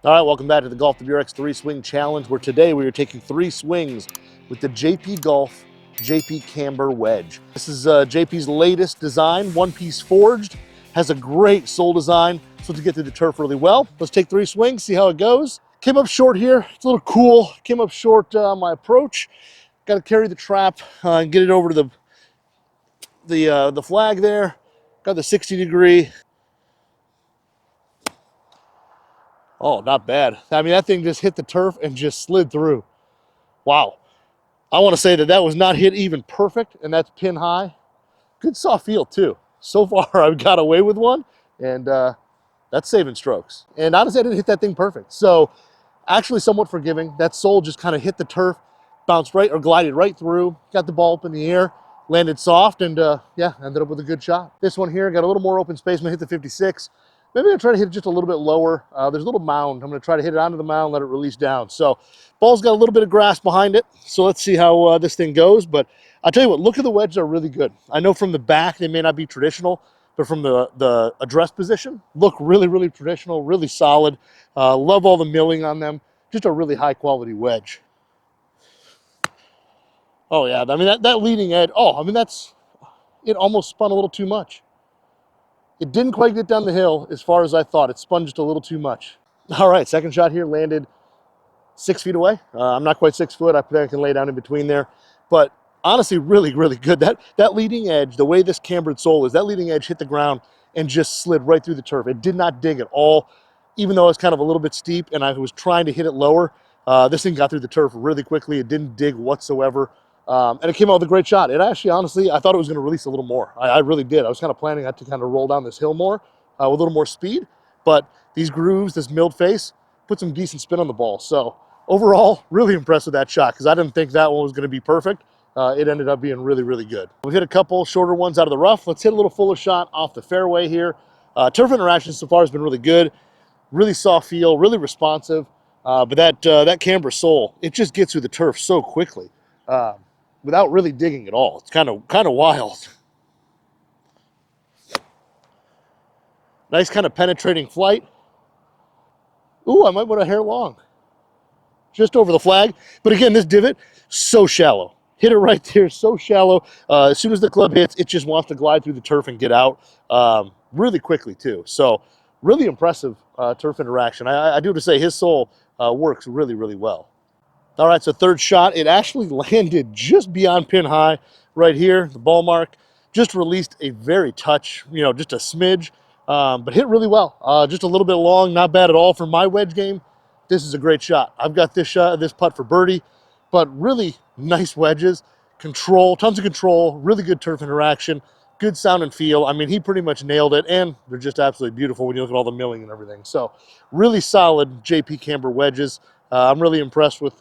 All right, welcome back to the GolfWRX 3-Swing Challenge, where today we are taking 3 swings with the JP Golf JP Camber Wedge. This is JP's latest design, one-piece forged, has a great sole design, so to get through the turf really well. Let's take 3 swings, see how it goes. Came up short here, it's a little cool. Came up short on my approach. Got to carry the trap and get it over to the flag there. Got the 60 degree. Oh, not bad. I mean, that thing just hit the turf and just slid through. Wow. I want to say that was not hit even perfect, and that's pin high. Good soft feel, too. So far, I've got away with one, and that's saving strokes. And honestly, I didn't hit that thing perfect. So actually somewhat forgiving. That sole just kind of hit the turf, bounced right or glided right through, got the ball up in the air, landed soft, and yeah, ended up with a good shot. This one here got a little more open space. I'm going to hit the 56. Maybe I'll try to hit it just a little bit lower. There's a little mound. I'm going to try to hit it onto the mound, let it release down. So ball's got a little bit of grass behind it. So let's see how this thing goes. But I'll tell you what, look at the wedges, are really good. I know from the back they may not be traditional, but from the address position, look really, really traditional, really solid. Love all the milling on them. Just a really high quality wedge. Oh yeah, I mean that leading edge, oh, I mean it almost spun a little too much. It didn't quite get down the hill as far as I thought. It spun just a little too much. All right, second shot here landed 6 feet away. I'm not quite 6 foot. I think I can lay down in between there. But honestly, really, really good. That leading edge, the way this cambered sole is, that leading edge hit the ground and just slid right through the turf. It did not dig at all, even though it's kind of a little bit steep and I was trying to hit it lower. This thing got through the turf really quickly. It didn't dig whatsoever. And it came out with a great shot. It actually, honestly, I thought it was going to release a little more. I really did. I was kind of planning to kind of roll down this hill more with a little more speed. But these grooves, this milled face, put some decent spin on the ball. So overall, really impressed with that shot because I didn't think that one was going to be perfect. It ended up being really, really good. We've hit a couple shorter ones out of the rough. Let's hit a little fuller shot off the fairway here. Turf interaction so far has been really good. Really soft feel, really responsive. But that camber sole, it just gets through the turf so quickly without really digging at all. It's kind of wild. Nice kind of penetrating flight. Ooh, I might want a hair long. Just over the flag. But again, this divot, so shallow. Hit it right there, so shallow. As soon as the club hits, it just wants to glide through the turf and get out really quickly, too. So really impressive turf interaction. I do have to say his sole works really, really well. All right, so third shot, it actually landed just beyond pin high right here, the ball mark. Just released a very touch, just a smidge, but hit really well. Just a little bit long, not bad at all for my wedge game. This is a great shot. I've got this putt for birdie, but really nice wedges, control, tons of control, really good turf interaction, good sound and feel. I mean, he pretty much nailed it, and they're just absolutely beautiful when you look at all the milling and everything. So really solid JP Camber wedges. I'm really impressed with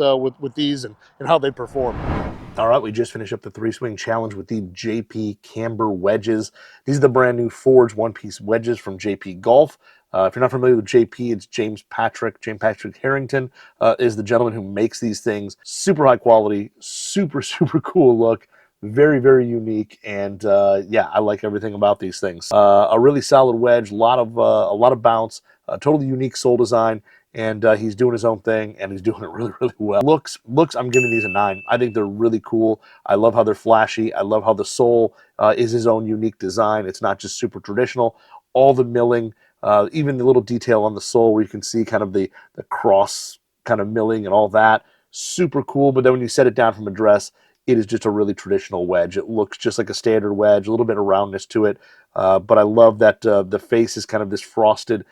these and how they perform. All right, we just finished up the 3-Swing Challenge with the JP Camber Wedges. These are the brand new forged one-piece wedges from JP Golf. If you're not familiar with JP, it's James Patrick Harrington is the gentleman who makes these things. Super high quality, super, super cool look. Very, very unique, and yeah, I like everything about these things. A really solid wedge, a lot of bounce, totally unique sole design, and he's doing his own thing, and he's doing it really, really well. Looks, I'm giving these a 9. I think they're really cool. I love how they're flashy. I love how the sole is his own unique design. It's not just super traditional. All the milling, even the little detail on the sole where you can see kind of the cross kind of milling and all that. Super cool, but then when you set it down from address, it is just a really traditional wedge. It looks just like a standard wedge, a little bit of roundness to it. But I love that the face is kind of this frosted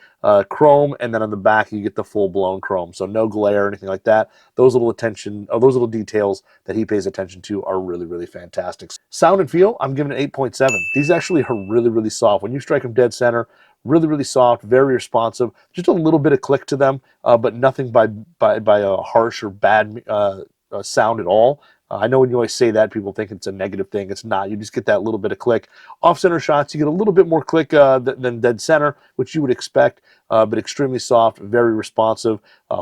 chrome, and then on the back you get the full-blown chrome. So no glare or anything like that. Those little details that he pays attention to are really, really fantastic. Sound and feel, I'm giving it 8.7. These actually are really, really soft. When you strike them dead center, really, really soft, very responsive. Just a little bit of click to them, but nothing by a harsh or bad sound at all. I know when you always say that, people think it's a negative thing. It's not. You just get that little bit of click. Off-center shots, you get a little bit more click than dead center, which you would expect, but extremely soft, very responsive.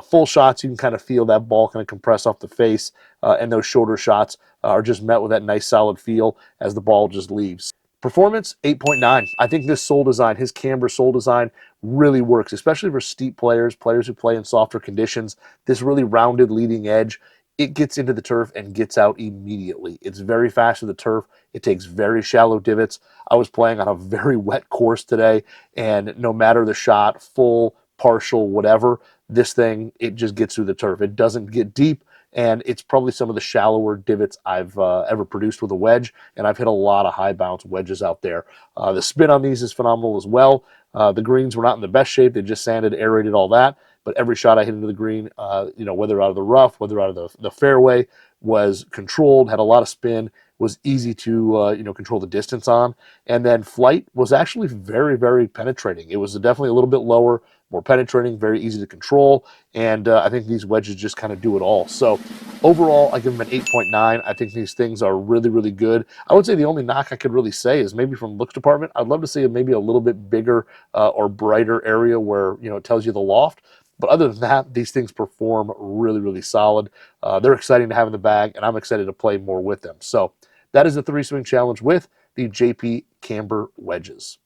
Full shots, you can kind of feel that ball kind of compress off the face, and those shorter shots are just met with that nice solid feel as the ball just leaves. Performance, 8.9. I think this sole design, his camber sole design, really works, especially for steep players, players who play in softer conditions. This really rounded leading edge, it gets into the turf and gets out immediately. It's very fast to the turf. It takes very shallow divots. I was playing on a very wet course today, and no matter the shot, full, partial, whatever, this thing, it just gets through the turf. It doesn't get deep, and it's probably some of the shallower divots I've ever produced with a wedge, and I've hit a lot of high bounce wedges out there. The spin on these is phenomenal as well. The greens were not in the best shape. They just sanded, aerated, all that. But every shot I hit into the green, whether out of the rough, whether out of the fairway, was controlled, had a lot of spin, was easy to control the distance on. And then flight was actually very, very penetrating. It was definitely a little bit lower, more penetrating, very easy to control. And I think these wedges just kind of do it all. So overall, I give them an 8.9. I think these things are really, really good. I would say the only knock I could really say is maybe from looks department. I'd love to see maybe a little bit bigger or brighter area where, it tells you the loft. But other than that, these things perform really, really solid. They're exciting to have in the bag, and I'm excited to play more with them. So that is the 3 swing challenge with the JP Camber Wedges.